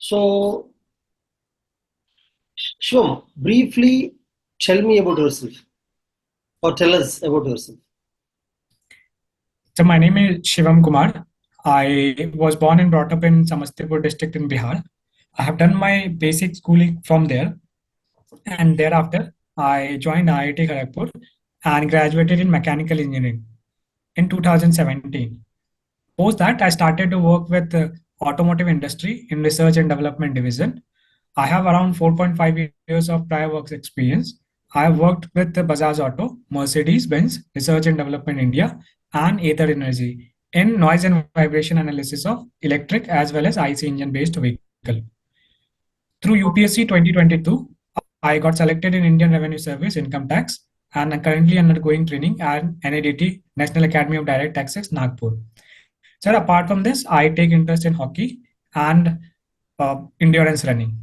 So, Shivam, briefly tell me about yourself or tell us about yourself. So my name is Shivam Kumar. I was born and brought up in Samastipur district in Bihar. I have done my basic schooling from there, and thereafter I joined IIT Kharagpur and graduated in mechanical engineering in 2017. Post that, I started to work with the automotive industry in research and development division. I have around 4.5 years of prior works experience. I have worked with the Bajaj Auto, Mercedes-Benz, Research and Development India, and Ather Energy in noise and vibration analysis of electric as well as IC engine-based vehicle. Through UPSC 2022, I got selected in Indian Revenue Service Income Tax and I'm currently undergoing training at NADT, National Academy of Direct Taxes, Nagpur. Sir, apart from this, I take interest in hockey and endurance running.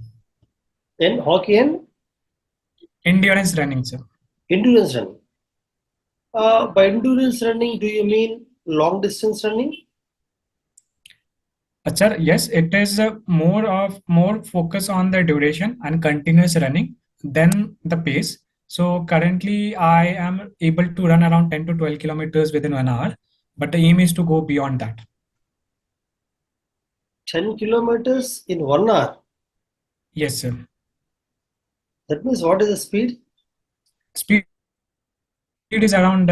In hockey and Endurance running, sir. endurance running. By endurance running, do you mean long distance running? Sir, yes, it is more focus on the duration and continuous running than the pace. So currently, I am able to run around 10 to 12 kilometers within 1 hour, but the aim is to go beyond that. 10 kilometers in 1 hour. Yes, sir. That means what is the speed? Speed is around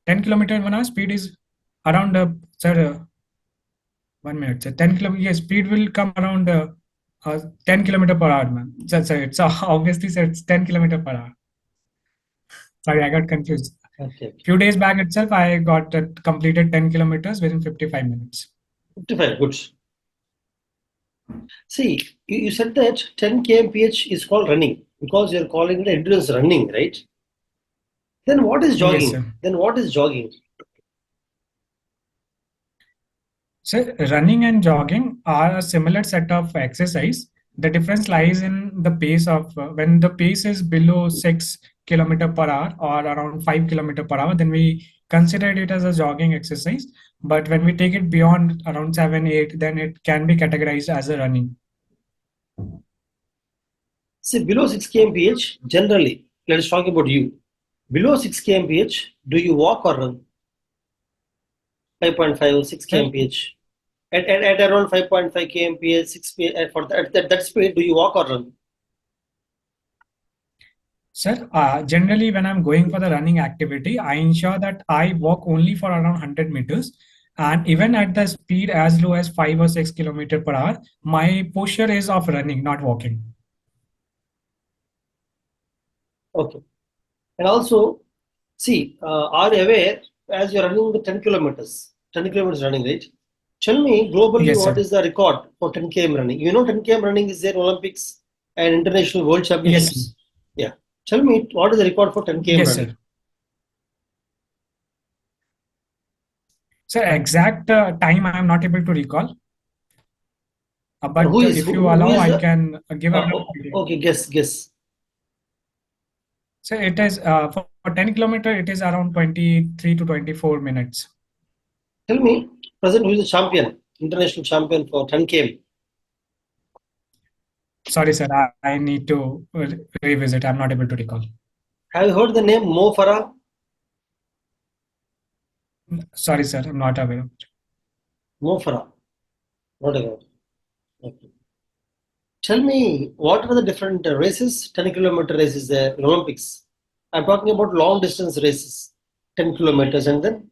10 kilometers in 1 hour. Speed is around, sir, 1 minute. So 10 kilometers, yes, speed will come around 10 kilometer per hour, ma'am. So obviously, sir, it's 10 kilometer per hour. Sorry, I got confused. Okay. Few days back itself, I got completed 10 kilometers within 55 minutes. 55, good. See, you said that 10 kmph is called running because you're calling it endurance running, right? Then what is jogging? Yes, sir. Then what is jogging? So running and jogging are a similar set of exercise. The difference lies in the pace of when the pace is below 6 kilometer per hour or around 5 kilometer per hour, then we consider it as a jogging exercise. But when we take it beyond around 7, 8, then it can be categorized as a running. See, below 6 kmph, generally, let us talk about you. Below 6 kmph, do you walk or run? 5.5 or 6 kmph. At around 5.5 kmph, 6 for that speed, do you walk or run? Sir, generally when I'm going for the running activity, I ensure that I walk only for around 100 meters. And even at the speed as low as 5 or 6 kilometers per hour, my posture is of running, not walking. Okay. And also, see, are you aware as you're running the 10 kilometers running, right? Tell me globally, Yes, what sir. is the record for 10 km running? You know, 10 km running is there in Olympics and international world championships. Yes, sir. Yeah. Tell me what is the record for 10 km Yes, running? sir. Sir, exact time I am not able to recall. But if you allow, I can give a rough idea. Okay, guess. So it is for 10 kilometer, it is around 23 to 24 minutes. Tell me, present, who is the champion, international champion for 10 km? Sorry, sir, I need to revisit. I'm not able to recall. Have you heard the name Mo Farah? Sorry, sir, I'm not aware of it. Mo Farah, not aware. Okay. Tell me, what are the different races, 10 kilometer races there in Olympics? I'm talking about long distance races, 10 kilometers, and then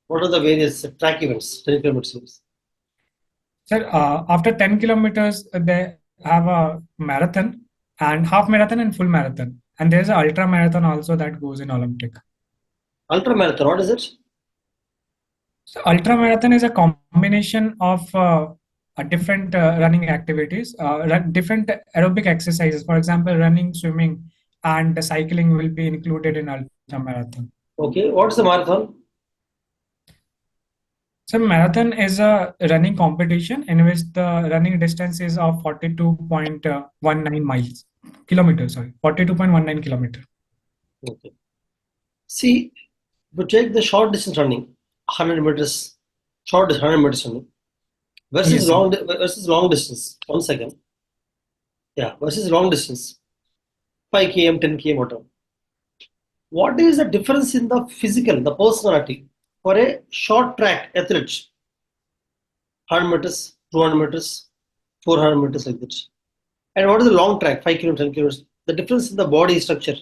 what are the various track events, 10 kilometers? Sir, after 10 kilometers, they have a marathon and half marathon and full marathon. And there's an ultra marathon also that goes in Olympic. Ultra marathon, what is it? So ultra marathon is a combination of different running activities, different aerobic exercises. For example, running, swimming, and cycling will be included in ultra marathon. Okay, what's the marathon? So marathon is a running competition in which the running distance is of 42.19 kilometers. Sorry, 42.19 kilometers. Okay. See, we take the short distance running, 100 meters, short 100 meters running. versus Yes, sir. long distance. 1 second. Yeah, versus long distance. 5 km, 10 km, whatever. What is the difference in the physical, the personality for a short track athlete? 100 meters, 200 meters, 400 meters like that. And what is the long track, 5 kilometers, 10 kilometers? The difference in the body structure.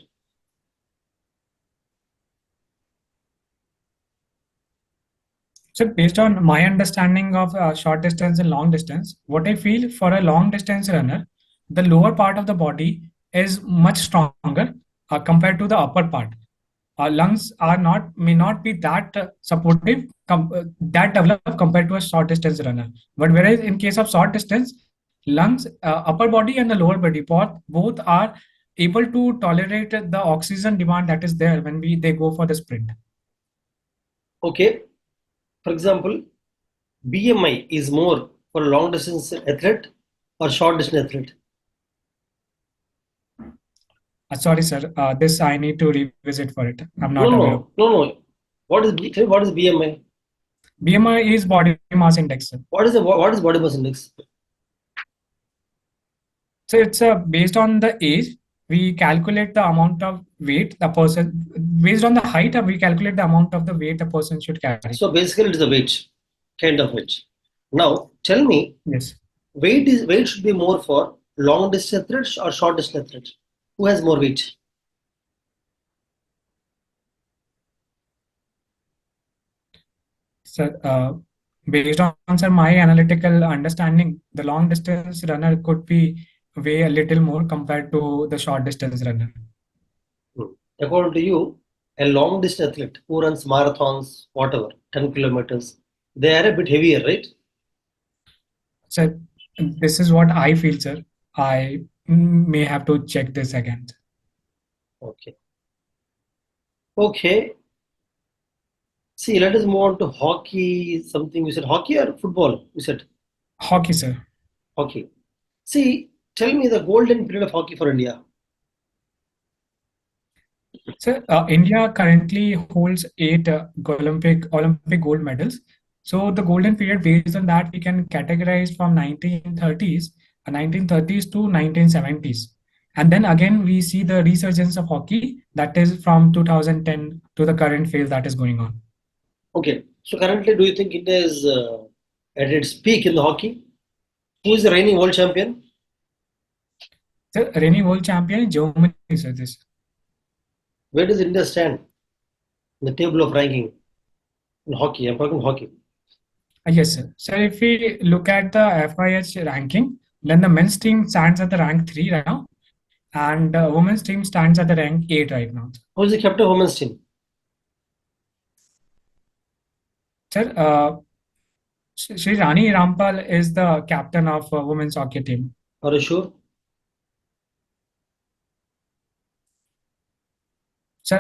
So based on my understanding of short distance and long distance, what I feel for a long distance runner, the lower part of the body is much stronger compared to the upper part. Our lungs are not may not be that supportive that developed compared to a short distance runner. But whereas in case of short distance, lungs, upper body and the lower body both are able to tolerate the oxygen demand that is there when they go for the sprint. Okay, for example, BMI is more for a long distance athlete or short distance athlete? Sorry, sir. This I need to revisit for it. I'm No, not aware of. no. What is BMI? BMI is body mass index, sir. What is body mass index? So it's based on the age. We calculate the amount of weight the person based on the height. We calculate the amount of the weight the person should carry. So basically, it is a weight, kind of weight. Now, tell me, Yes. weight should be more for long distance athletes or short distance athletes? Who has more weight? So based on sir, my analytical understanding, the long distance runner could be weigh a little more compared to the short distance runner. According to you, a long distance athlete who runs marathons, whatever, 10 kilometers, they are a bit heavier, right? So this is what I feel, sir. I may have to check this again. Okay. Okay. See, let us move on to hockey. Something you said hockey or football? You said Hockey, sir. hockey. See, tell me the golden period of hockey for India. So India currently holds 8 Olympic gold medals. So the golden period, based on that, we can categorize from 1930s to 1970s. And then again, we see the resurgence of hockey that is from 2010 to the current phase that is going on. Okay, so currently, do you think India is at its peak in the hockey? Who is the reigning world champion? The reigning world champion is Germany, sir. This. Where does India stand in the table of ranking in hockey? I'm talking hockey. Yes, sir. So if we look at the FIH ranking, then the men's team stands at the rank 3 right now, and women's team stands at the rank 8 right now. Who is the captain of women's team? Sir, Sri Rani Rampal is the captain of women's hockey team. Are you sure? Sir,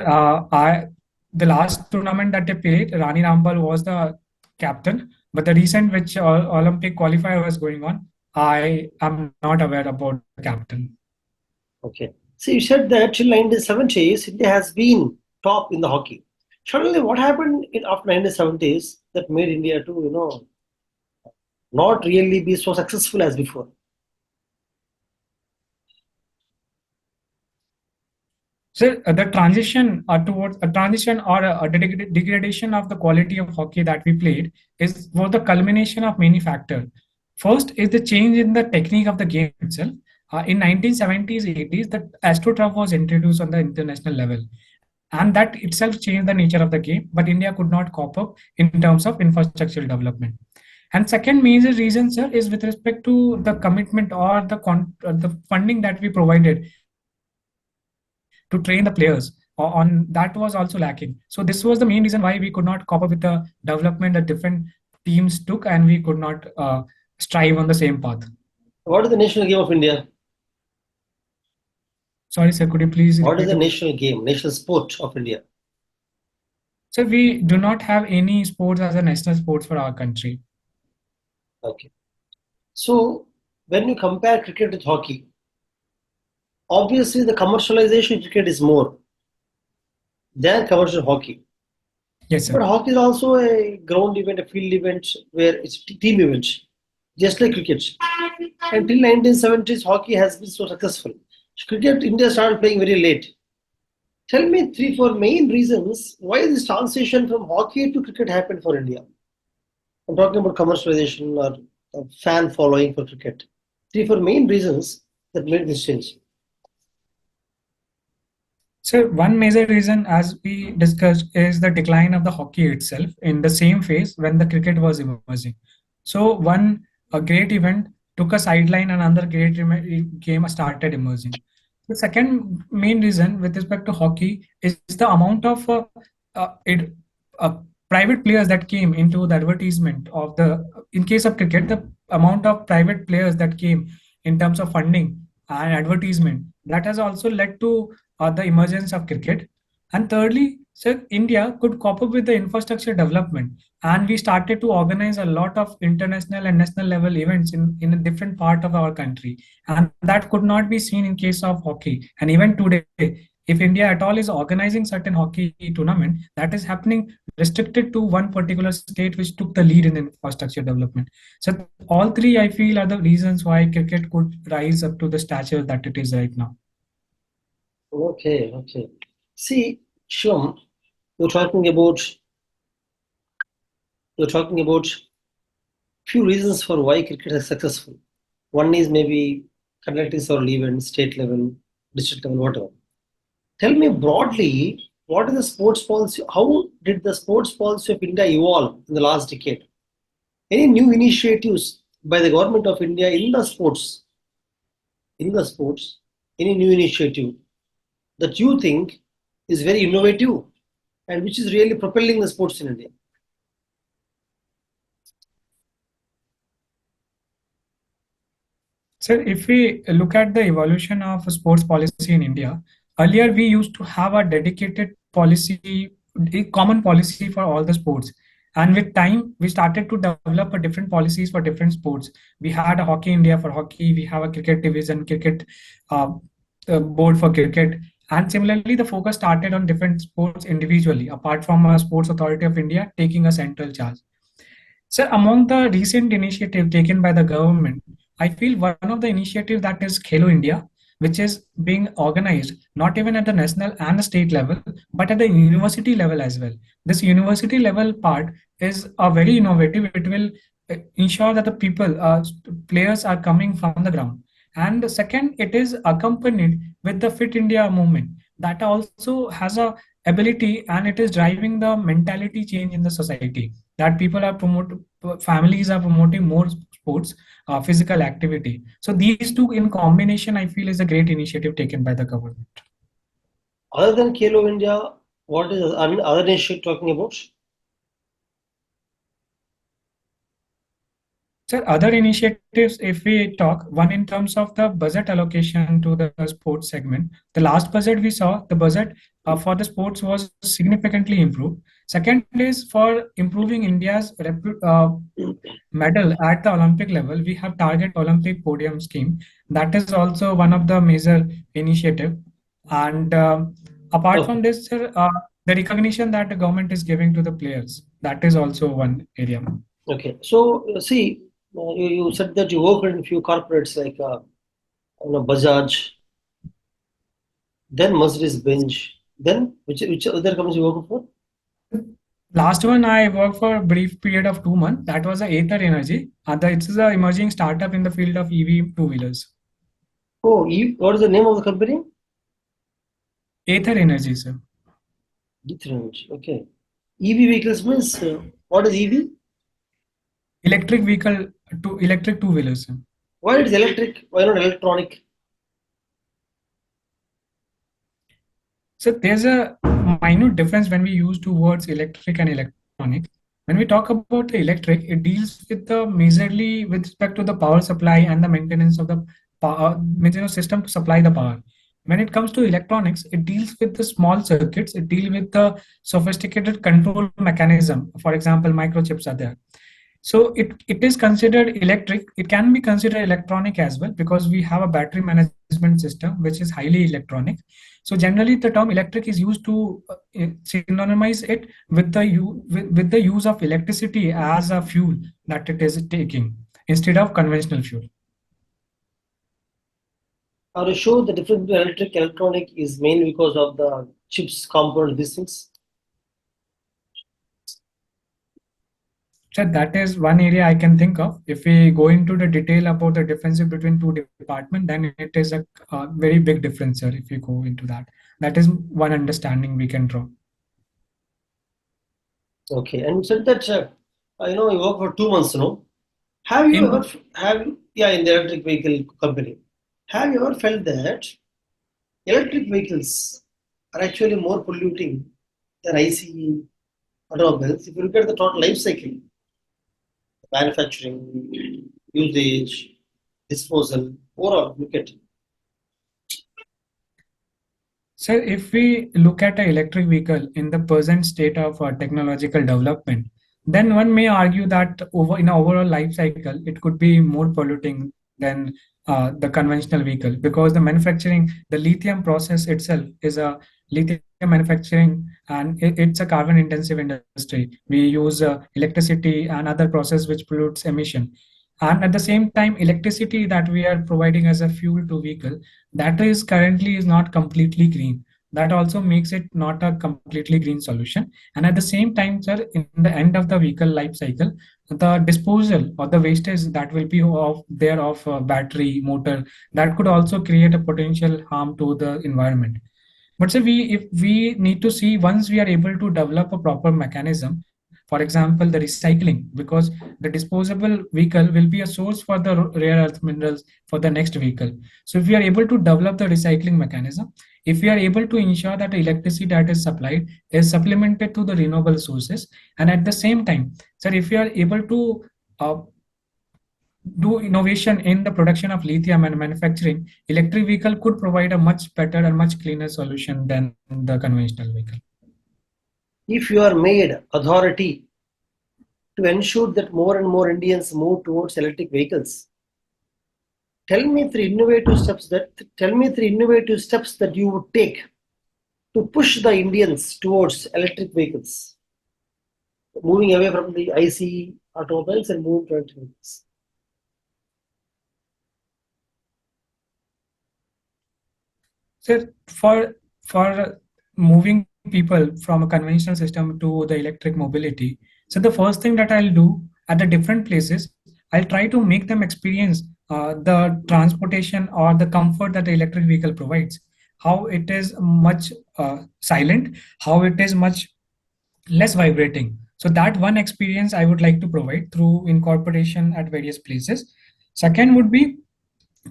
the last tournament that they played, Rani Rampal was the captain, but the recent which Olympic qualifier was going on, I am not aware about the captain. Okay. See, you said that till 1970s, India has been top in the hockey. Suddenly, what happened after 1970s that made India to, not really be so successful as before? So the transition towards a transition or a degradation of the quality of hockey that we played was the culmination of many factors. First is the change in the technique of the game itself. In 1970s, 80s, the AstroTurf was introduced on the international level, and that itself changed the nature of the game. But India could not cope up in terms of infrastructural development. And second major reason, sir, is with respect to the commitment or the funding that we provided to train the players on that was also lacking. So this was the main reason why we could not cope up with the development that different teams took, and we could not strive on the same path. What is the national game of India? Sorry, sir, could you please What is repeat? the national game, national sport of India? So we do not have any sports as a national sports for our country. Okay. So when you compare cricket with hockey, obviously the commercialization of cricket is more than commercial hockey. Yes, sir. But hockey is also a ground event, a field event where it's team event. just like cricket. Until 1970s, hockey has been so successful. Cricket, India started playing very late. Tell me 3, 4 main reasons why this transition from hockey to cricket happened for India. I'm talking about commercialization or fan following for cricket. 3, 4 main reasons that made this change. So one major reason, as we discussed, is the decline of the hockey itself in the same phase when the cricket was emerging. So one a great event took a sideline and another great game started emerging. The second main reason with respect to hockey is the amount of it, private players that came into the advertisement of the, in case of cricket, the amount of private players that came in terms of funding and advertisement, that has also led to the emergence of cricket. And thirdly, so India could cope up with the infrastructure development, and we started to organize a lot of international and national level events in a different part of our country, and that could not be seen in case of hockey. And even today, if India at all is organizing certain hockey tournament, that is happening restricted to one particular state which took the lead in infrastructure development. So all three, I feel, are the reasons why cricket could rise up to the stature that it is right now. Okay. See, Shivam, you're talking about few reasons for why cricket is successful. One is maybe conducting several events, state level, district level, whatever. Tell me broadly, what is the sports policy? How did the sports policy of India evolve in the last decade? Any new initiatives by the government of India in the sports? Any new initiative that you think is very innovative and which is really propelling the sports in India? So if we look at the evolution of sports policy in India, earlier we used to have a dedicated policy, a common policy for all the sports. And with time, we started to develop a different policies for different sports. We had a Hockey India for hockey, we have a cricket division, cricket board for cricket. And similarly, the focus started on different sports individually, apart from a Sports Authority of India taking a central charge. So among the recent initiative taken by the government, I feel one of the initiative that is Khelo India, which is being organized not even at the national and the state level, but at the university level as well. This university level part is a very innovative. It will ensure that the people, players are coming from the ground. And the second, it is accompanied with the Fit India movement that also has a ability, and it is driving the mentality change in the society, that people are promoting, families are promoting more sports, physical activity. So these two in combination, I feel, is a great initiative taken by the government. Other than Khelo India, what is other initiative talking about? Sir, other initiatives, if we talk, one in terms of the budget allocation to the sports segment, the last budget we saw, the budget for the sports was significantly improved. Second is for improving India's medal at the Olympic level. We have target Olympic podium scheme. That is also one of the major initiative. And apart from this, sir, the recognition that the government is giving to the players, that is also one area. Okay, so see, you said that you worked in a few corporates like Bajaj, then Mercedes-Benz, then which other companies you work for? Last one, I worked for a brief period of 2 months. That was the Ather Energy. It's an emerging startup in the field of EV two-wheelers. Oh, what is the name of the company? Ather Energy, sir. Ather Energy, okay. EV vehicles means, what is EV? Electric vehicle to electric two-wheelers, sir. Why it is electric? Why not electronic? So there's a minute difference when we use two words, electric and electronic. When we talk about the electric, it deals with the majorly with respect to the power supply and the maintenance of the maintenance system to supply the power. When it comes to electronics, it deals with the small circuits. It deals with the sophisticated control mechanism. For example, microchips are there. So it is considered electric. It can be considered electronic as well, because we have a battery management system which is highly electronic. So generally, the term electric is used to synonymize it with the use of electricity as a fuel that it is taking. instead of conventional fuel. Are you sure the difference between electric and electronic is mainly because of the chips, components, these things? So that is one area I can think of. If we go into the detail about the difference between two departments, then it is a very big difference, sir. If you go into that, that is one understanding we can draw. Okay, and you said that you work for 2 months, no? Have you ever in the electric vehicle company? Have you ever felt that electric vehicles are actually more polluting than ICE automobiles? If you look at the total life cycle, manufacturing, usage, disposal, overall, look at. So if we look at an electric vehicle in the present state of technological development, then one may argue that in an overall life cycle, it could be more polluting than the conventional vehicle, because the manufacturing, the lithium process itself is a lithium manufacturing, and it's a carbon intensive industry. We use electricity and other process which pollutes emission. And at the same time, electricity that we are providing as a fuel to vehicle, that is currently is not completely green. That also makes it not a completely green solution. And at the same time, sir, in the end of the vehicle life cycle, the disposal or the wastage that will be of battery motor, that could also create a potential harm to the environment. But so if we need to see, once we are able to develop a proper mechanism, for example, the recycling, because the disposable vehicle will be a source for the rare earth minerals for the next vehicle. So if we are able to develop the recycling mechanism, if we are able to ensure that the electricity that is supplied is supplemented to the renewable sources, and at the same time, sir, if we are able to do innovation in the production of lithium and manufacturing, electric vehicle could provide a much better and much cleaner solution than the conventional vehicle. If you are made authority to ensure that more and more Indians move towards electric vehicles, tell me three innovative steps that you would take to push the Indians towards electric vehicles, moving away from the ICE automobiles and moving to electric vehicles. Sir, for moving people from a conventional system to the electric mobility, so the first thing that I'll do at the different places, I'll try to make them experience the transportation or the comfort that the electric vehicle provides. How it is much silent, how it is much less vibrating. So that one experience I would like to provide through incorporation at various places. Second would be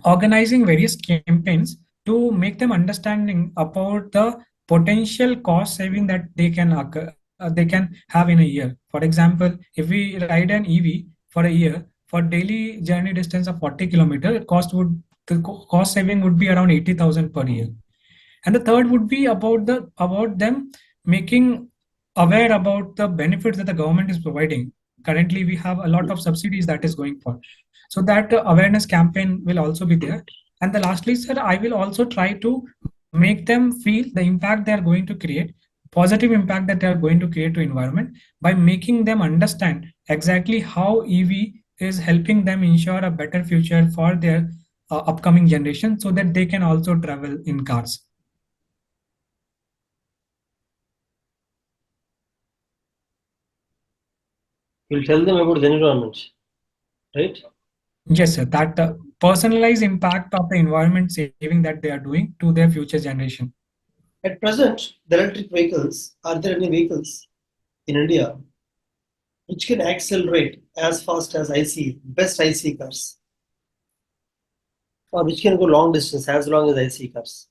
organizing various campaigns to make them understanding about the potential cost saving that they can occur, they can have in a year. For example, if we ride an EV for a year, for daily journey distance of 40 kilometers, the cost saving would be around 80,000 per year. And the third would be about them making aware about the benefits that the government is providing. Currently, we have a lot of subsidies that is going for. So that awareness campaign will also be there. And the lastly, sir, I will also try to make them feel the impact they are going to create, positive impact that they are going to create to environment, by making them understand exactly how EV is helping them ensure a better future for their upcoming generation, so that they can also travel in cars. You'll tell them about the environment, right? Yes, sir. That personalized impact of the environment saving that they are doing to their future generation. At present, the electric vehicles, are there any vehicles in India which can accelerate as fast as IC, best IC cars, or which can go long distance as long as IC cars?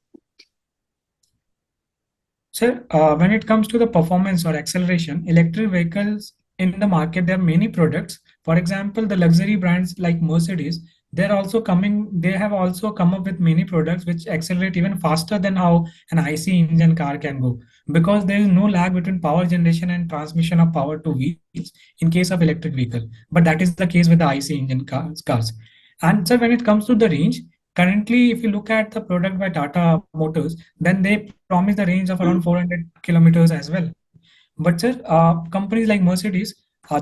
Sir, when it comes to the performance or acceleration, electric vehicles in the market, there are many products. For example, the luxury brands like Mercedes, they have also come up with many products which accelerate even faster than how an IC engine car can go, because there is no lag between power generation and transmission of power to wheels in case of electric vehicle. But that is the case with the IC engine cars. And so when it comes to the range, currently, if you look at the product by Tata Motors, then they promise the range of around 400 kilometers as well. But sir, companies like Mercedes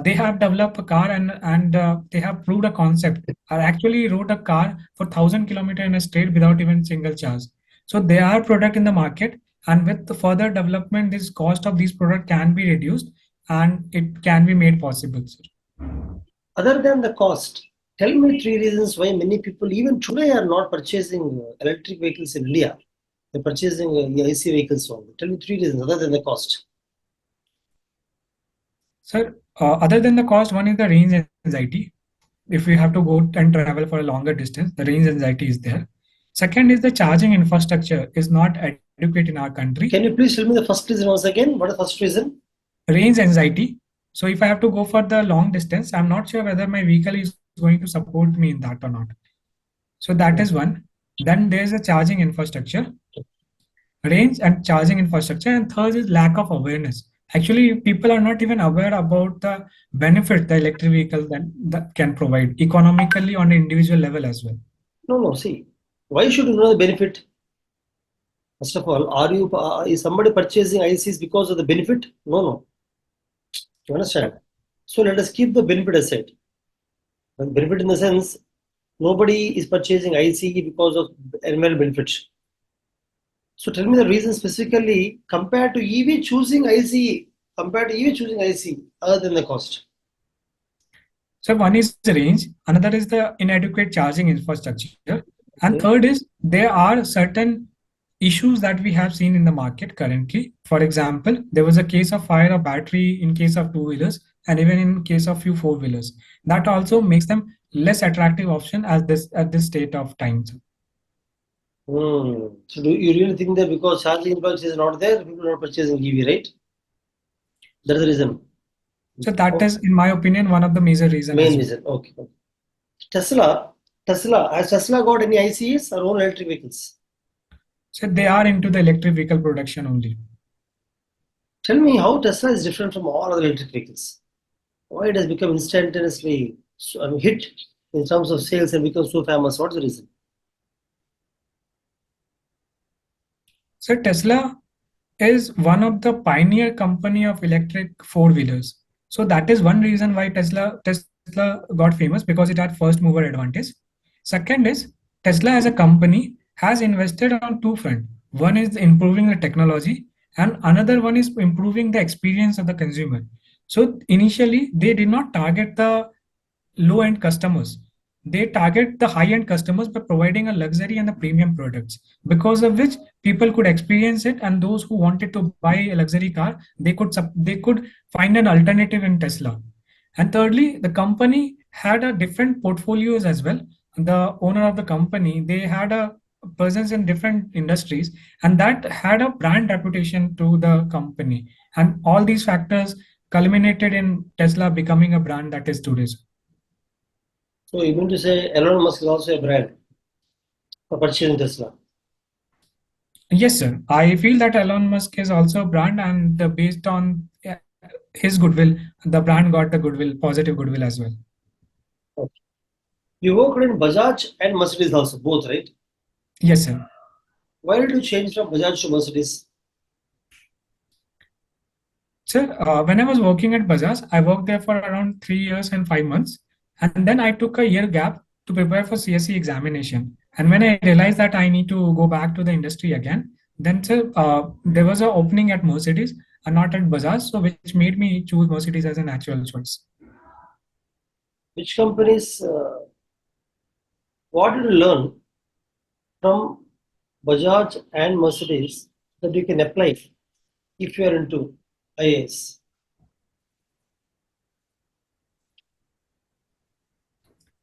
They have developed a car and they have proved a concept. I actually rode a car for 1,000 kilometers in a straight without even single charge. So they are product in the market, and with the further development, this cost of these product can be reduced and it can be made possible, sir. Other than the cost, tell me three reasons why many people even today are not purchasing electric vehicles in India. They're purchasing IC vehicles only. Tell me three reasons other than the cost. Sir, other than the cost, one is the range anxiety. If we have to go and travel for a longer distance, the range anxiety is there. Second is the charging infrastructure is not adequate in our country. Can you please tell me the first reason once again? What is the first reason? Range anxiety. So if I have to go for the long distance, I'm not sure whether my vehicle is going to support me in that or not. So that is one. Then there's a charging infrastructure, range and charging infrastructure. And third is lack of awareness. Actually, people are not even aware about the benefit the electric vehicle that can provide economically on an individual level as well. No. See, why should you know the benefit? First of all, is somebody purchasing ICs because of the benefit? No. You understand? So let us keep the benefit aside. The benefit in the sense, nobody is purchasing ICE because of environmental benefits. So tell me the reason specifically compared to EV choosing ICE, other than the cost. So one is the range, another is the inadequate charging infrastructure, and third is there are certain issues that we have seen in the market currently. For example, there was a case of fire of battery in case of two-wheelers and even in case of few four-wheelers. That also makes them less attractive option at this state of time. So do you really think that because charging infrastructure is not there, people are not purchasing EV, right? That's the reason. So that is, in my opinion, one of the major reasons. Main reason. Okay. Tesla, has Tesla got any ICEs or own electric vehicles? So they are into the electric vehicle production only. Tell me how Tesla is different from all other electric vehicles. Why it has become instantaneously hit in terms of sales and become so famous? What's the reason? So Tesla is one of the pioneer company of electric four-wheelers. So that is one reason why Tesla got famous, because it had first mover advantage. Second is Tesla as a company has invested on two fronts. One is improving the technology and another one is improving the experience of the consumer. So initially they did not target the low-end customers. They target the high-end customers by providing a luxury and the premium products, because of which people could experience it, and those who wanted to buy a luxury car, they could find an alternative in Tesla. And thirdly, the company had a different portfolios as well. The owner of the company, they had a presence in different industries, and that had a brand reputation to the company. And all these factors culminated in Tesla becoming a brand that is today's. So you mean to say Elon Musk is also a brand for purchasing Tesla? Yes, sir. I feel that Elon Musk is also a brand, and based on his goodwill, the brand got the goodwill, positive goodwill as well. Okay. You worked in Bajaj and Mercedes also, both, right? Yes, sir. Why did you change from Bajaj to Mercedes? Sir, when I was working at Bajaj, I worked there for around 3 years and 5 months. And then I took a year gap to prepare for CSE examination. And when I realized that I need to go back to the industry again, then sir, there was an opening at Mercedes and not at Bajaj, so which made me choose Mercedes as a natural choice. Which companies, what did you learn from Bajaj and Mercedes that you can apply if you are into IAS?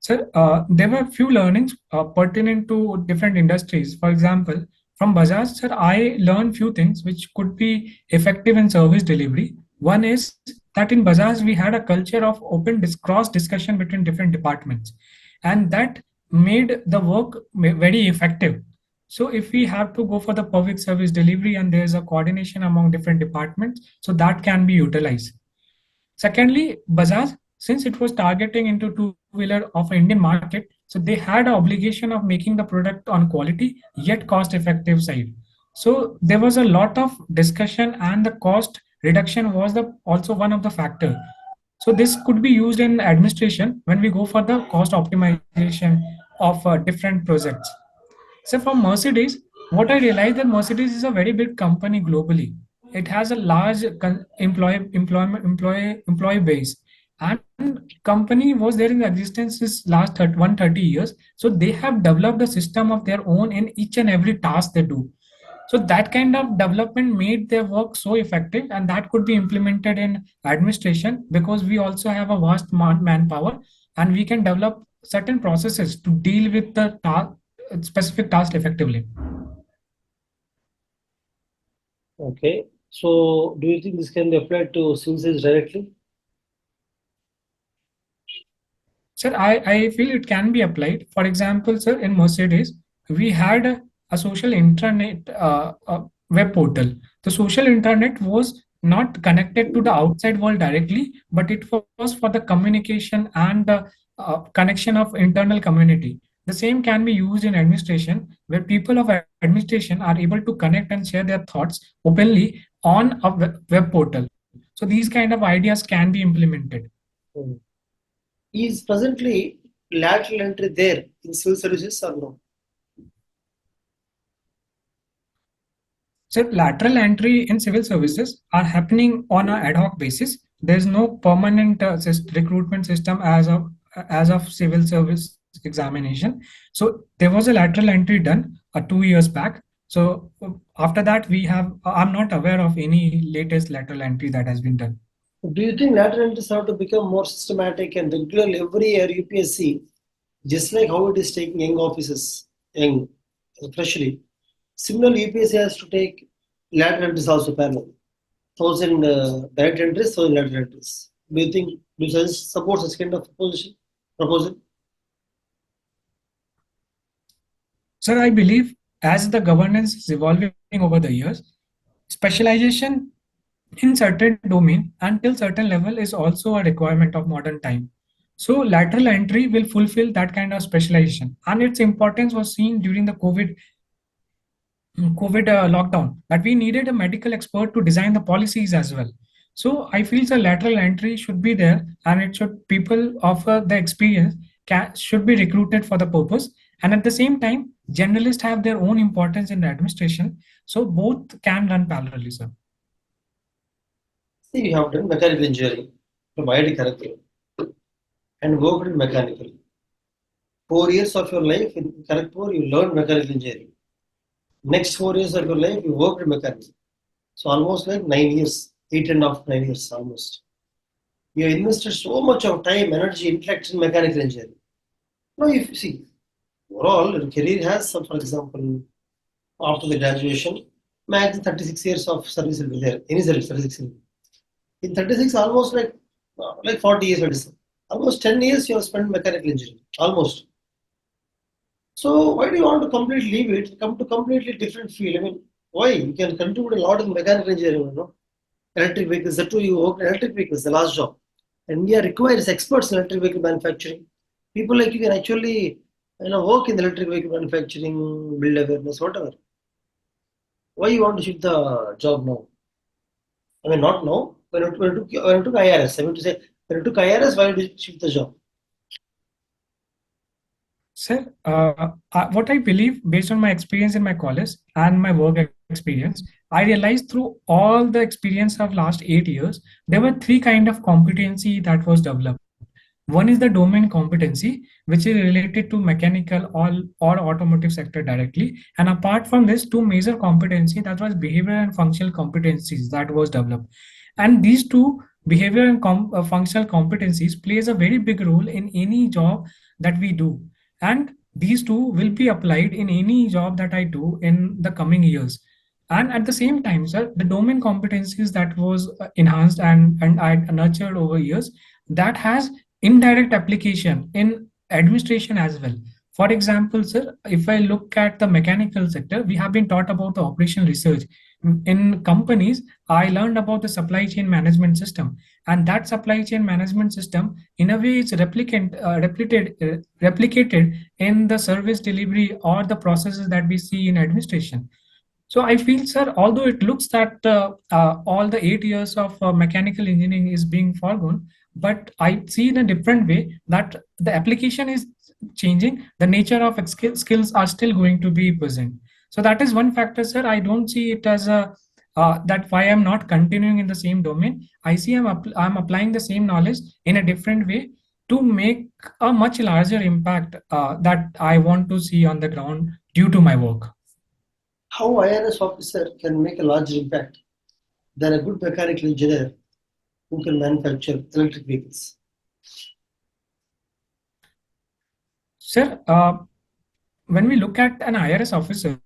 Sir, there were few learnings pertinent to different industries. For example, from Bajaj, sir, I learned few things which could be effective in service delivery. One is that in Bajaj, we had a culture of open cross discussion between different departments, and that made the work very effective. So if we have to go for the public service delivery and there's a coordination among different departments, so that can be utilized. Secondly, Bajaj, since it was targeting into two-wheeler of Indian market, so they had an obligation of making the product on quality yet cost-effective side. So there was a lot of discussion, and the cost reduction was also one of the factor. So this could be used in administration when we go for the cost optimization of different projects. So from Mercedes, what I realized that Mercedes is a very big company globally. It has a large employee base, and company was there in existence since last 130 years. So they have developed a system of their own in each and every task they do. So that kind of development made their work so effective, and that could be implemented in administration because we also have a vast manpower, and we can develop certain processes to deal with the specific task effectively. Okay. So, do you think this can be applied to civil service directly? Sir, I feel it can be applied. For example, sir, in Mercedes, we had a social intranet web portal. The social internet was not connected to the outside world directly, but it was for the communication and the connection of internal community. The same can be used in administration, where people of administration are able to connect and share their thoughts openly on a web portal. So these kind of ideas can be implemented. Hmm. Is presently lateral entry there in civil services or no? So lateral entry in civil services are happening on an ad hoc basis. There's no permanent recruitment system as of civil service examination. So there was a lateral entry done 2 years back. So after that, we have. I'm not aware of any latest lateral entry that has been done. Do you think lateral entries have to become more systematic and regular every year UPSC, just like how it is taking young officers, young, freshly? Similarly, UPSC has to take lateral entries also parallel. 1,000 direct entries, 1,000 lateral entries. Do you think, do you support such kind of proposal? Sir, I believe as the governance is evolving over the years, specialization in certain domain until certain level is also a requirement of modern time. So lateral entry will fulfill that kind of specialization, and its importance was seen during the COVID lockdown, that we needed a medical expert to design the policies as well. So I feel the lateral entry should be there, and it should people offer the experience should be recruited for the purpose. And at the same time, generalists have their own importance in the administration. So both can run parallelly, sir. See, you have done mechanical engineering from IIT Kharagpur and worked in mechanical. 4 years of your life in Kharagpur, you learned mechanical engineering. Next 4 years of your life, you worked in mechanical. So almost like 9 years, 8.5, 9 years almost. You have invested so much of time, energy, intellect in mechanical engineering. Now, if you see, overall, your career has some, for example, after the graduation, max 36 years of service will be there. Any service, 36 years. In 36, almost like 40 years, almost 10 years you have spent mechanical engineering, almost. So why do you want to completely leave it, come to completely different field? I mean, why? You can contribute a lot in mechanical engineering, Electric vehicles, that too you work in electric vehicles, the last job. And India requires experts in electric vehicle manufacturing. People like you can actually, work in the electric vehicle manufacturing, build awareness, whatever. Why you want to shift the job now? I mean, not now. When you took IRS, I mean to say, when you took IRS, why did you shift the job? Sir, what I believe based on my experience in my college and my work experience, I realized through all the experience of last 8 years, there were three kind of competency that was developed. One is the domain competency, which is related to mechanical or automotive sector directly. And apart from this, two major competency, that was behavior and functional competencies that was developed. And these two behavior and functional competencies plays a very big role in any job that we do. And these two will be applied in any job that I do in the coming years. And at the same time, sir, the domain competencies that was enhanced and I nurtured over years, that has indirect application in administration as well. For example, sir, if I look at the mechanical sector, we have been taught about the operational research. In companies, I learned about the supply chain management system, and that supply chain management system, in a way, is replicated in the service delivery or the processes that we see in administration. So I feel, sir, although it looks that all the 8 years of mechanical engineering is being foregone, but I see in a different way that the application is changing. The nature of skills are still going to be present. So that is one factor, sir. I don't see it as a that why I'm not continuing in the same domain. I see I'm applying the same knowledge in a different way to make a much larger impact that I want to see on the ground due to my work. How IRS officer can make a larger impact than a good mechanical engineer who can manufacture electric vehicles? Sir, when we look at an IRS officer,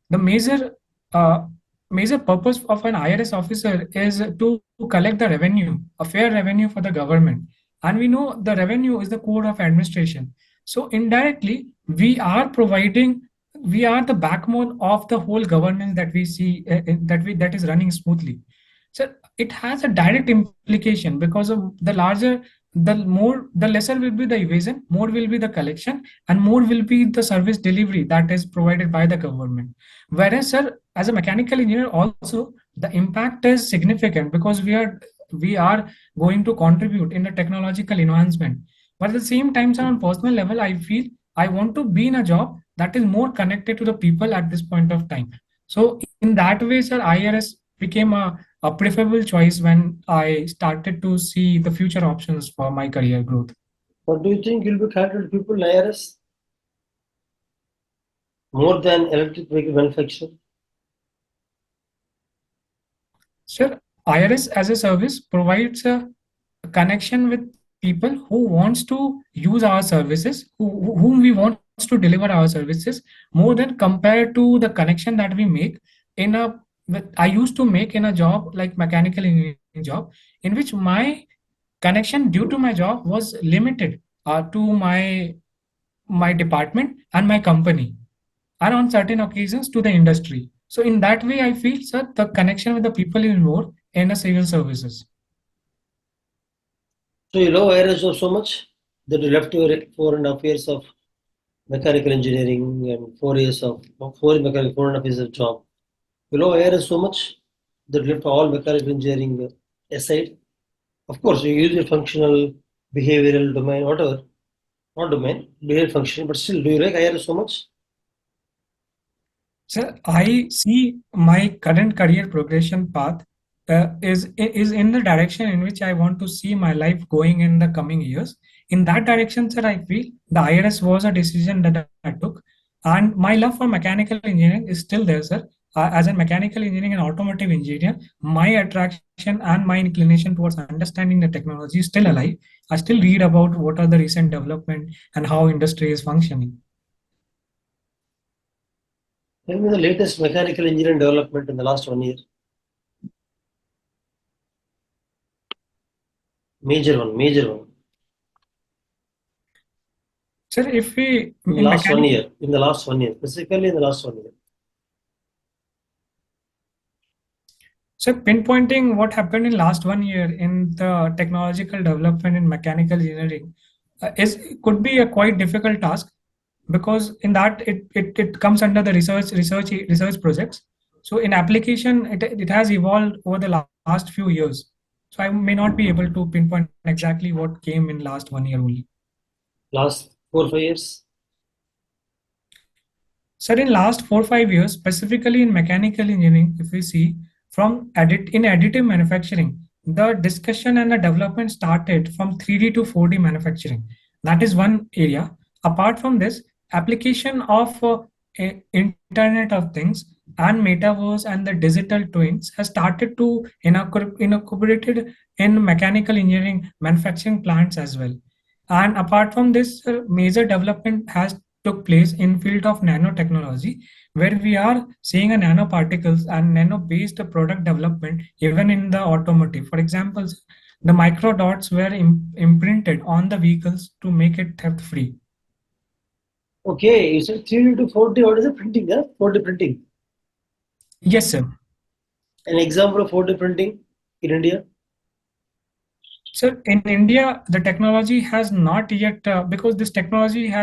the uh, major purpose of an IRS officer is to collect the revenue, a fair revenue for the government. And we know the revenue is the core of administration. So indirectly, we are the backbone of the whole governance that we see that is running smoothly. So it has a direct implication because of the lesser will be the evasion, more will be the collection, and more will be the service delivery that is provided by the government. Whereas, sir, as a mechanical engineer, also the impact is significant because we are going to contribute in the technological advancement. But at the same time, sir, on personal level, I feel I want to be in a job that is more connected to the people at this point of time. So in that way, sir, IRS became a preferable choice when I started to see the future options for my career growth. What do you think will be connected to people in IRS more than electric vehicle manufacturing? Sir, IRS as a service provides a connection with people who wants to use our services, whom we want to deliver our services, more than compared to the connection that we make in a I used to make in a job like mechanical engineering job, in which my connection due to my job was limited to my department and my company, and on certain occasions to the industry. So in that way, I feel, sir, the connection with the people is more in a civil services. So you love IRS job so much that you left your 4.5 years of mechanical engineering and 4 years of 4.5 years of job. You love IRS so much that you left all mechanical engineering aside. Of course, you use your functional, behavioral domain, whatever, not domain, behavioral function, but still, do you like IRS so much? Sir, I see my current career progression path is in the direction in which I want to see my life going in the coming years. In that direction, sir, I feel the IRS was a decision that I took, and my love for mechanical engineering is still there, sir. As a mechanical engineering and automotive engineer, my attraction and my inclination towards understanding the technology is still alive. I still read about what are the recent development and how industry is functioning. Tell me the latest mechanical engineering development in the last 1 year. Major one. Sir, if we In the last 1 year, specifically in the last 1 year. So pinpointing what happened in last 1 year in the technological development in mechanical engineering is could be a quite difficult task because in that it comes under the research projects. So in application it has evolved over the last few years. So I may not be able to pinpoint exactly what came in last 1 year only. Last 4 or 5 years? Sir, in last 4 5 years, specifically in mechanical engineering, if we see from in additive manufacturing, the discussion and the development started from 3D to 4D manufacturing. That is one area. Apart from this, application of Internet of Things and metaverse and the digital twins has started to incorporated in mechanical engineering manufacturing plants as well. And apart from this, major development has took place in field of nanotechnology, where we are seeing a nanoparticles and nano-based product development even in the automotive. For example, the micro dots were imprinted on the vehicles to make it theft-free. Okay, you said 3D to 4D. What is the printing? 4D printing. Yes, sir. An example of 4D printing in India? So in India, the technology has not yet because this technology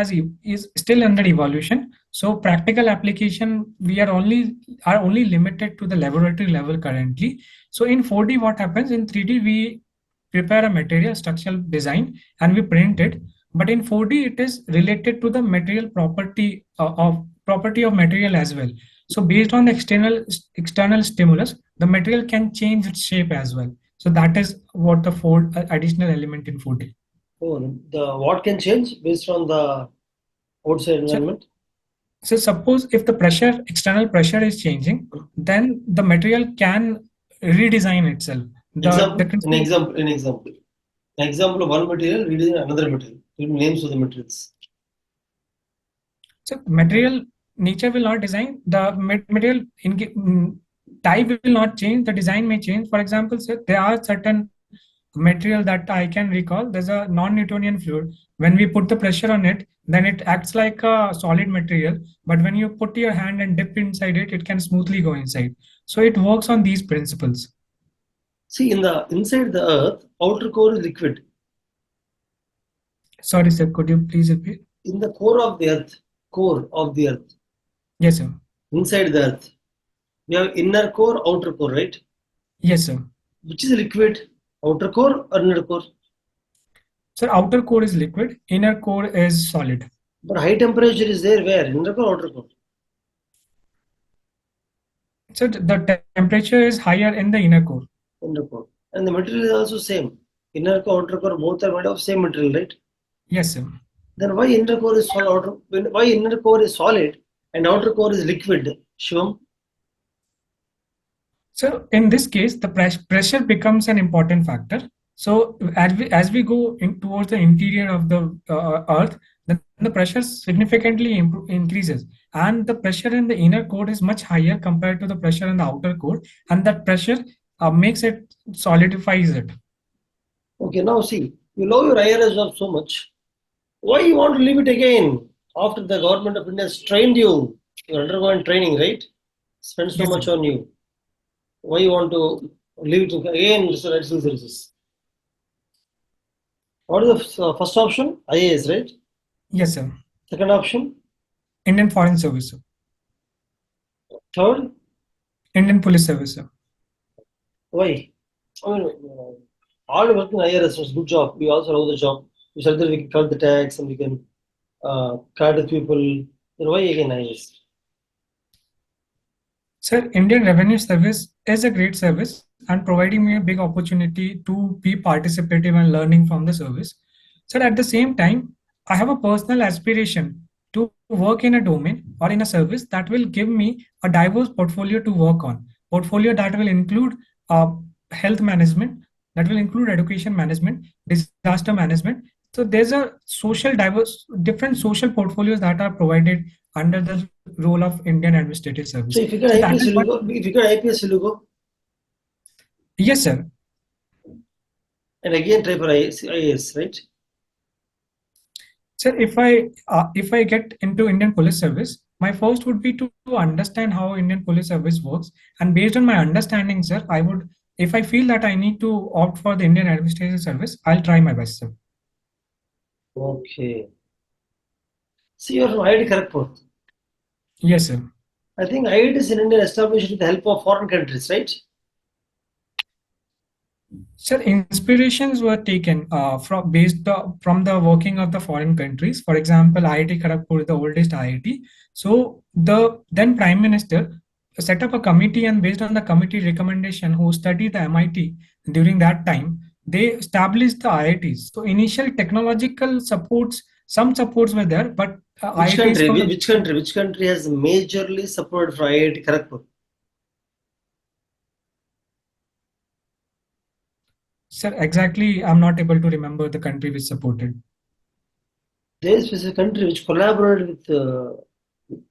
is still under evolution. So practical application we are only limited to the laboratory level currently. So in 4D, what happens in 3D prepare a material structural design and we print it. But in 4D, it is related to the material property of material as well. So based on the external stimulus, the material can change its shape as well. So that is what the four additional element in 4D. Oh, the what can change based on the outside environment? So suppose if the external pressure is changing, then the material can redesign itself. An example of one material reading another material. Names of the materials. So material nature will not design, the material type will not change, the design may change. For example, so there are certain material that I can recall. There's a non-Newtonian fluid. When we put the pressure on it, then it acts like a solid material. But when you put your hand and dip inside it, it can smoothly go inside. So it works on these principles. See, inside the earth, outer core is liquid. Sorry, sir, could you please repeat? In the core of the earth. Yes, sir. Inside the earth, we have inner core, outer core, right? Yes, sir. Which is liquid, outer core or inner core? Sir, outer core is liquid, inner core is solid. But high temperature is there where? Inner core, outer core? So the temperature is higher in the inner core. Inner core. And the material is also same. Inner core, outer core, both are made of same material, right? Yes, sir. Then why inner core is solid? Why inner core is solid and outer core is liquid, Shivam? So in this case, the pressure becomes an important factor. So as we go towards the interior of the Earth, the pressure significantly increases, and the pressure in the inner core is much higher compared to the pressure in the outer core, and that pressure makes it solidifies it. Okay, now see, you love your IRS job so much. Why you want to leave it again? After the government of India has trained you, you're undergoing training, right? Spend so much on you. Why you want to leave it again, Mr. Additional Services? What is the first option? IAS, right? Yes, sir. Second option? Indian Foreign Service, sir. Third? Indian Police Service, sir. Why? I mean, all working IRS is good job. We also love the job. We said that we can cut the tax and we can cut the people. Then why again IAS? Sir, Indian Revenue Service is a great service and providing me a big opportunity to be participative and learning from the service. Sir, at the same time, I have a personal aspiration to work in a domain or in a service that will give me a diverse portfolio to work on. Portfolio that will include health management, that will include education management, disaster management. So there's a different social portfolios that are provided under the role of Indian Administrative Service. So if you got IPS, will you go? If you got IPS, will you go? Yes, sir. And again try for IAS, right? Sir, if I get into Indian Police Service, my first would be to understand how Indian Police Service works, and based on my understanding, sir, I would, if I feel that I need to opt for the Indian Administrative Service, I'll try my best, sir. Okay. See, you're from IIT Kharagpur. Yes, sir. I think IITs in India established with the help of foreign countries, right? Sir, inspirations were taken from the working of the foreign countries. For example, IIT Kharagpur is the oldest IIT. So the then Prime Minister set up a committee, and based on the committee recommendation, who studied the MIT during that time, they established the IITs. So initial technological supports, some supports were there, but Which country has majorly supported for IIT Kharagpur? Sir, exactly, I'm not able to remember the country which supported. There is a country which collaborated with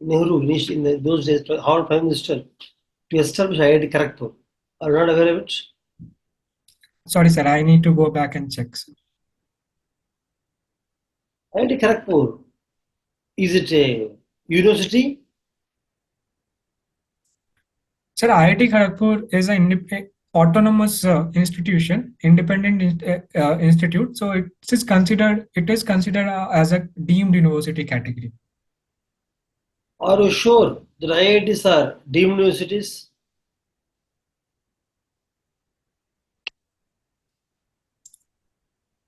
Nehru in those days, our Prime Minister, to establish IIT Kharagpur. Are you not aware of it? Sorry, sir, I need to go back and check. Sir. IIT Kharagpur, is it a university? Sir, IIT Kharagpur is an autonomous institution, independent institute. So it is considered as a deemed university category. Are you sure that IITs are deemed universities?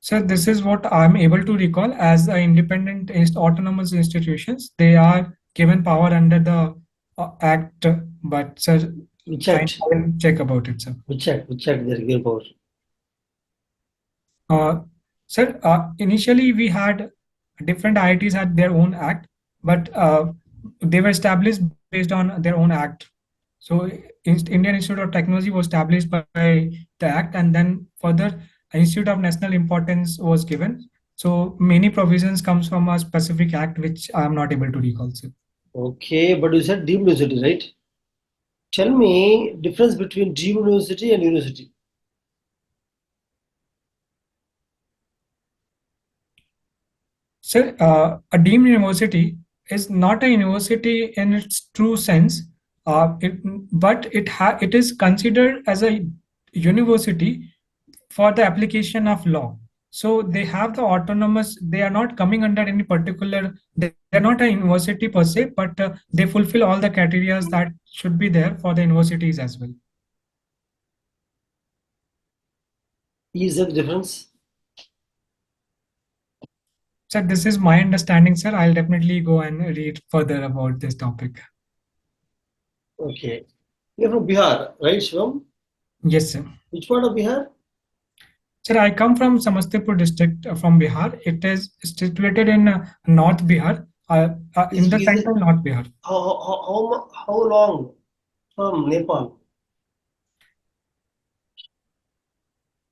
So this is what I'm able to recall as independent autonomous institutions. They are given power under the Act, but sir, Which fine, act? I will check about it, sir. Which act? Which act they're given power? Uh, Sir, initially we had different IITs had their own act, but they were established based on their own act. So Indian Institute of Technology was established by the act, and then further Institute of National Importance was given. So many provisions comes from a specific act, which I am not able to recall, sir. Okay, but you said deemed university, right? Tell me difference between deemed university and university. Sir, a deemed university is not a university in its true sense, but it is considered as a university for the application of law. So they have the autonomous. They are not coming under any particular. They're not a university per se, but they fulfill all the criteria that should be there for the universities as well. Is that the difference? Sir, this is my understanding, sir. I'll definitely go and read further about this topic. Okay. You're from Bihar, right, Shivam? Yes, sir. Which part of Bihar? Sir, I come from Samastipur district from Bihar. It is situated in North Bihar, in the Is it central North Bihar. how long from Nepal?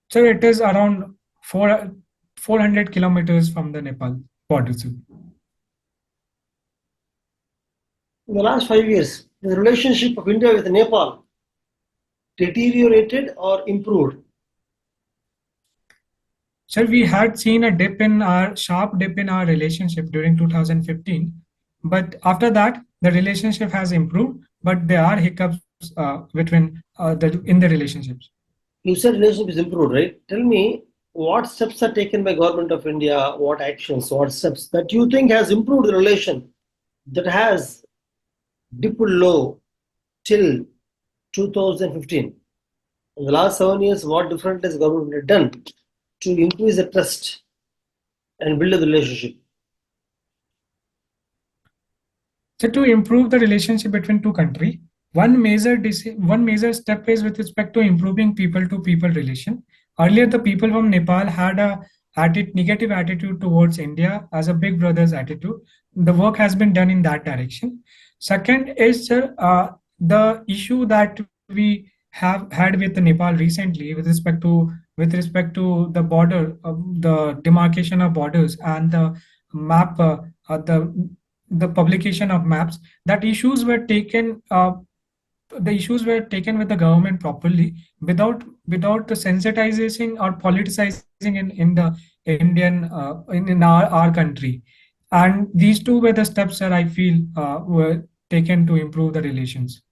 So it is around 400 kilometers from the Nepal border, sir. In the last 5 years, the relationship of India with Nepal deteriorated or improved? Sir, we had seen a sharp dip in our relationship during 2015, but after that, the relationship has improved, but there are hiccups in the relationships. You said relationship is improved, right? Tell me what steps are taken by government of India, what actions, what steps that you think has improved the relation that has dipped low till 2015. In the last 7 years, what different has government done to increase the trust and build a relationship? So to improve the relationship between two countries, one major step is with respect to improving people-to-people relation. Earlier, the people from Nepal had a negative attitude towards India as a big brother's attitude. The work has been done in that direction. Second is the issue that we have had with Nepal recently with respect to the border, the demarcation of borders and the map, the publication of maps. That the issues were taken with the government properly without the sensitizing or politicizing in the Indian in our country. And these two were the steps that I feel were taken to improve the relations.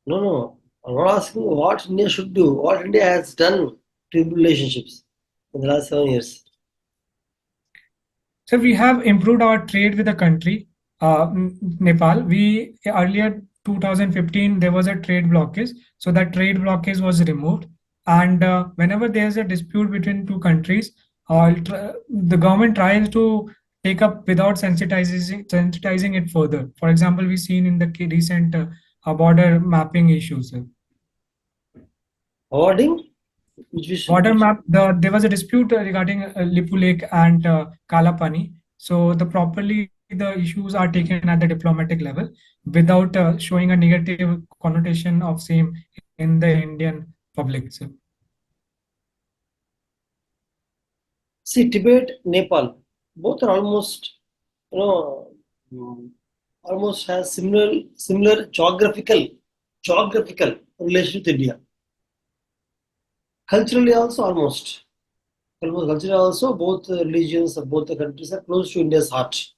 No, no. I'm not asking what India should do, what India has done to improve relationships in the last 7 years. So we have improved our trade with the country, Nepal. We earlier 2015 there was a trade blockage, so that trade blockage was removed. And whenever there is a dispute between two countries, the government tries to take up without sensitizing it further. For example, we've seen in the recent border mapping issues. Awarding? Which Border map, there was a dispute regarding Lipu Lake and Kalapani. So the issues are taken at the diplomatic level without showing a negative connotation of same in the Indian public. So, See, Tibet, Nepal, both are almost, you know, almost has similar geographical relation with India. Culturally also almost culturally also both religions of both the countries are close to India's heart,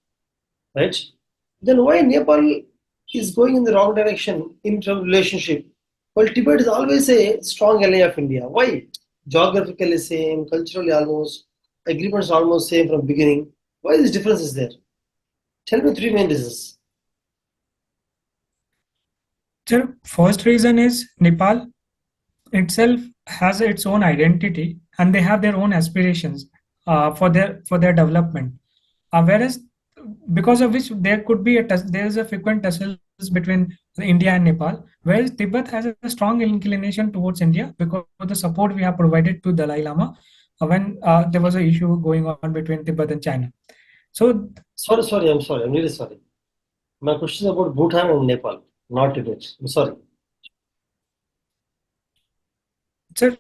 right? Then why Nepal is going in the wrong direction in terms of relationship? Well, Tibet is always a strong ally of India. Why? Geographically same, culturally almost, agreements almost same from beginning. Why this difference is there? Tell me three main reasons. the first reason is Nepal itself has its own identity and they have their own aspirations. for their development. Whereas because of which there could be there is a frequent tussles between India and Nepal, whereas Tibet has a strong inclination towards India because of the support we have provided to Dalai Lama when there was an issue going on between Tibet and China. So Sorry, I'm sorry. I'm really sorry. My question is about Bhutan and Nepal, not Tibet. I'm sorry. sir,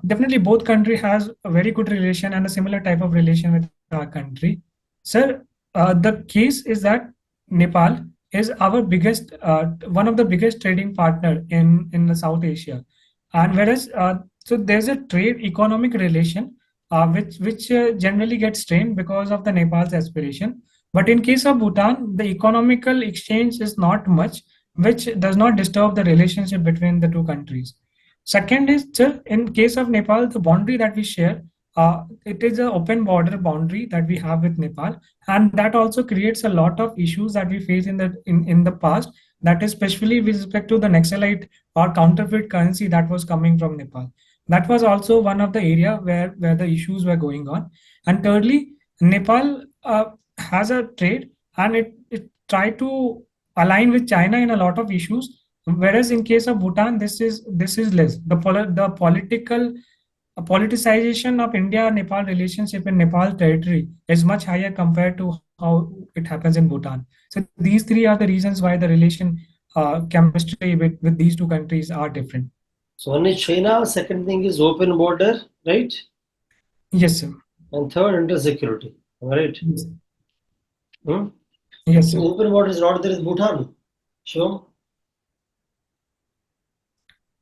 definitely both country has a very good relation and a similar type of relation with our country. Sir, the case is that Nepal is our biggest, one of the biggest trading partner in the South Asia, and whereas so there's a trade economic relation which generally gets strained because of the Nepal's aspiration. But in case of Bhutan, the economical exchange is not much, which does not disturb the relationship between the two countries. Second is, sir, in case of Nepal, the boundary that we share, it is an open border boundary that we have with Nepal, and that also creates a lot of issues that we face in the past. That is especially with respect to the Naxalite or counterfeit currency that was coming from Nepal. That was also one of the area where the issues were going on. And thirdly, Nepal has a trade and it tried to align with China in a lot of issues. Whereas in case of Bhutan, this is less. The political politicization of India-Nepal relationship in Nepal territory is much higher compared to how it happens in Bhutan. So these three are the reasons why the relation chemistry with these two countries are different. So one is China, second thing is open border, right? Yes, sir. And third, inter-security, right? Yes, Hmm? yes, So sir. open border is not there in Bhutan. Shivam?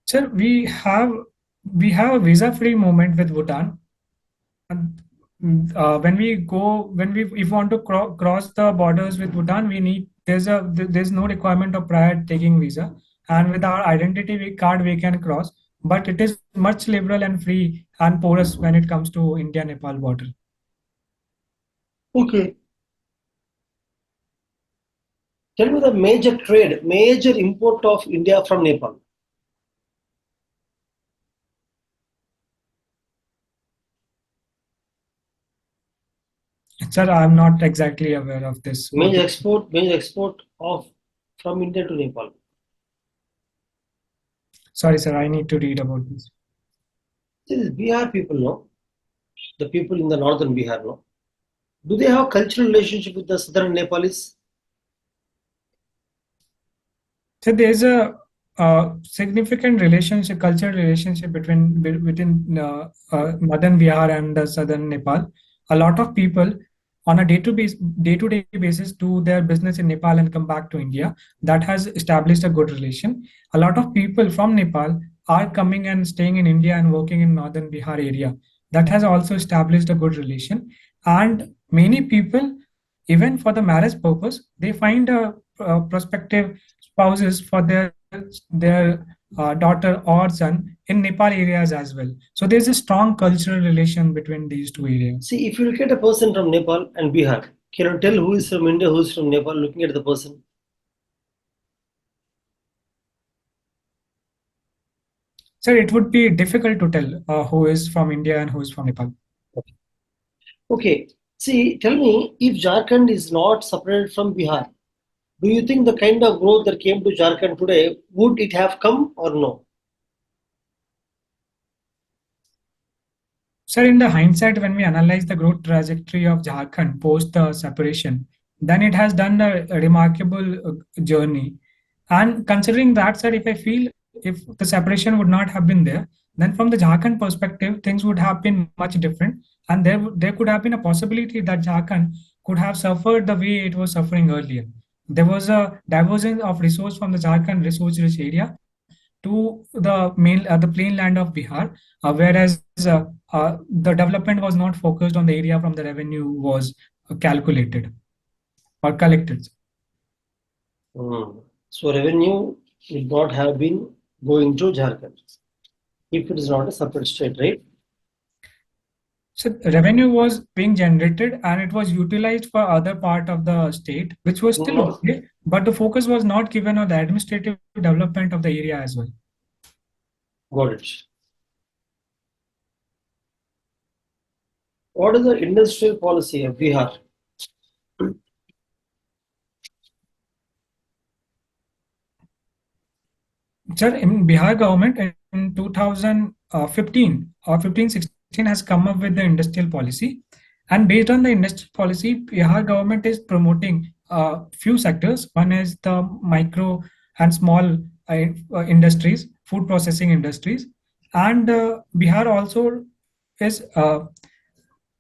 Sir, we have a visa-free movement with Bhutan. And, when we if we want to cross the borders with Bhutan, we need there's no requirement of prior taking visa, and with our identity card we can cross. But it is much liberal and free and porous when it comes to India-Nepal border. Okay. Tell me the major trade, major import of India from Nepal. Sir, I'm not exactly aware of this. Major export of from India to Nepal. Sorry, sir, I need to read about this. This is Bihar people, no? The people in the northern Bihar, no? Do they have cultural relationship with the southern Nepalis? So there's a significant relationship, cultural relationship between northern Bihar and southern Nepal. A lot of people on a day-to-day basis do their business in Nepal and come back to India. That has established a good relation. A lot of people from Nepal are coming and staying in India and working in northern Bihar area. That has also established a good relation. And many people, even for the marriage purpose, they find a prospective spouses for their daughter or son in Nepal areas as well. So there's a strong cultural relation between these two areas. See, if you look at a person from Nepal and Bihar, can you tell who is from India, who is from Nepal, looking at the person? Sir, it would be difficult to tell who is from India and who is from Nepal. Okay. See, tell me, if Jharkhand is not separated from Bihar, do you think the kind of growth that came to Jharkhand today, would it have come or no? Sir, in the hindsight, when we analyze the growth trajectory of Jharkhand post the separation, then it has done a remarkable journey. And considering that, sir, if I feel if the separation would not have been there, then from the Jharkhand perspective, things would have been much different. And there could have been a possibility that Jharkhand could have suffered the way it was suffering earlier. There was a divergence of resource from the Jharkhand resource-rich area to the plain land of Bihar, whereas the development was not focused on the area from the revenue was calculated or collected. So revenue would not have been going to Jharkhand if it is not a separate state, right? So revenue was being generated and it was utilized for other part of the state, which was still No. okay, but the focus was not given on the administrative development of the area as well. Got it. What is the industrial policy of Bihar? Sir, in Bihar government in 2015 or 15-16 has come up with the industrial policy. And based on the industrial policy, Bihar government is promoting a few sectors. One is the micro and small industries, food processing industries. And Bihar also is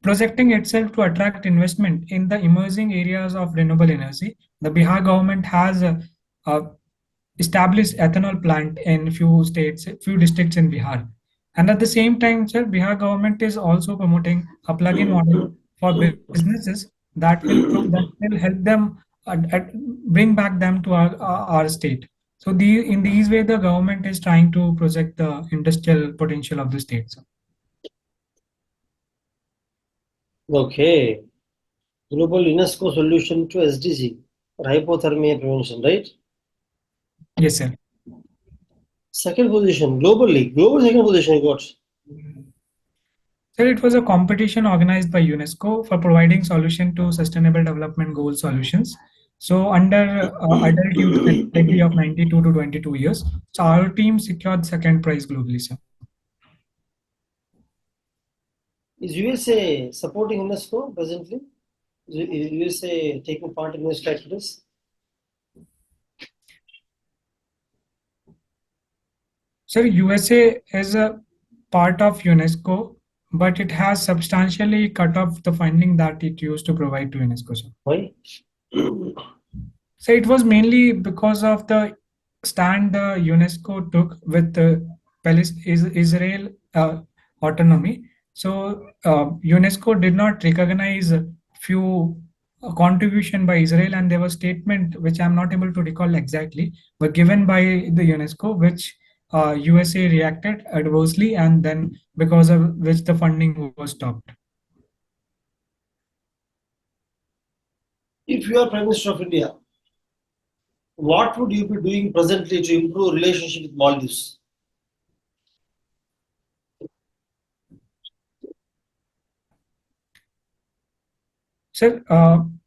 projecting itself to attract investment in the emerging areas of renewable energy. The Bihar government has uh, established ethanol plant in few states, few districts in Bihar. And at the same time, sir, Bihar government is also promoting a plug-in model for businesses that will help them bring back them to our state. So in these way, the government is trying to project the industrial potential of the state. Sir. Okay. Global UNESCO solution to SDG for hypothermia prevention, right? Yes, sir. Second position, globally. Global second position you got. Sir, it was a competition organized by UNESCO for providing solution to sustainable development goal solutions. So under adult youth category of 92 to 22 years, so our team secured second prize globally, sir. Is USA supporting UNESCO presently? Is USA taking part in UNESCO activities? Sir, USA is a part of UNESCO, but it has substantially cut off the funding that it used to provide to UNESCO, sir. Why? So it was mainly because of the stand the UNESCO took with the Israel autonomy. So UNESCO did not recognize few contribution by Israel, and there was statement which I'm not able to recall exactly, but given by the UNESCO, which USA reacted adversely, and then because of which the funding was stopped. If you are Prime Minister of India, what would you be doing presently to improve relationship with Maldives? Sir,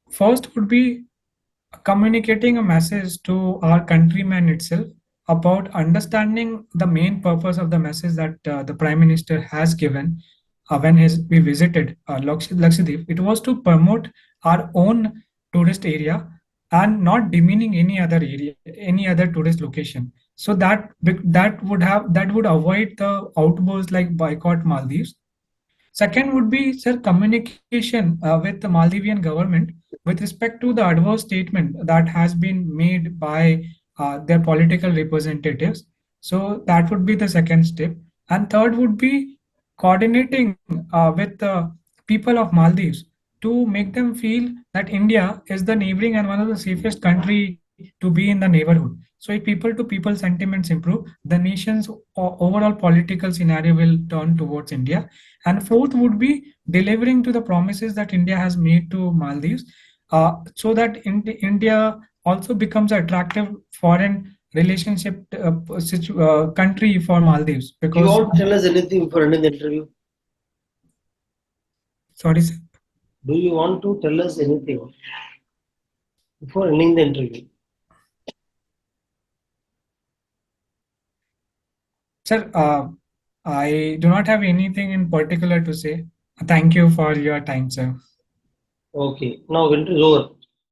first would be communicating a message to our countrymen itself about understanding the main purpose of the message that the Prime Minister has given when we visited Lakshadweep. It was to promote our own tourist area and not demeaning any other area, any other tourist location. So that would avoid the outbursts like boycott Maldives. Second would be, sir, communication with the Maldivian government with respect to the adverse statement that has been made by their political representatives. So that would be the second step. And third would be coordinating with the people of Maldives to make them feel that India is the neighboring and one of the safest country to be in the neighborhood. So if people to people sentiments improve, the nation's overall political scenario will turn towards India. And fourth would be delivering to the promises that India has made to Maldives, so that India also becomes an attractive foreign relationship country for Maldives. Do you Because want to tell us anything before ending the interview? sorry, sir. Do you want to tell us anything before ending the interview? Sir, I do not have anything in particular to say. Thank you for your time, sir. Okay, now interview is over.